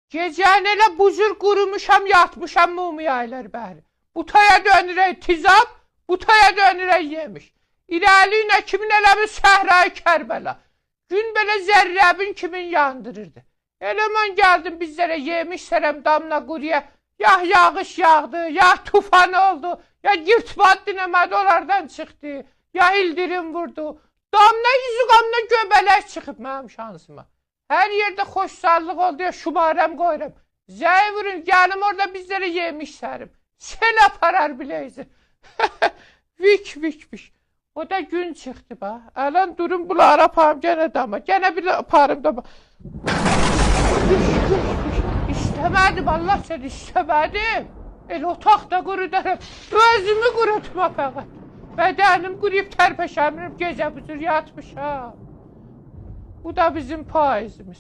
Gecəni elə buzur qurumuşam, yatmışam mumiyaylar bəri. Butaya dönürək tizab, butaya dönürək yemiş. İrəliyinə kimin eləmiş Səhra-i Kərbəla. Gün belə zərrəbin kimin yandırırdı. Elə mən gəldim bizlərə yemiş sərəm damla quruya. Ya yağış yağdı, ya tufan oldu, ya girtbat dinəmədi onlardan çıxdı, ya ildirim vurdu. Damla yüzüqamla göbələk çıxıb mənim şansıma. Hər yerdə xoşsallıq oldu ya şumarəm qoyuram. Zəy vurun, gəlim orada bizlərə yemiş sərim. Sel aparar biləyizir. Vik vik vik. O da gün çıxdı ba. Ələn durum bunları aparım gənə dama. Gənə bir aparım dama. İstəmədim, Allah səni istəmədim. El otaqda qurudarım. Özümü qurutma fəqət. Bədənim quruyub tərpəşəmirim, gecə büzür yatmışam. Bu da bizim paizimiz.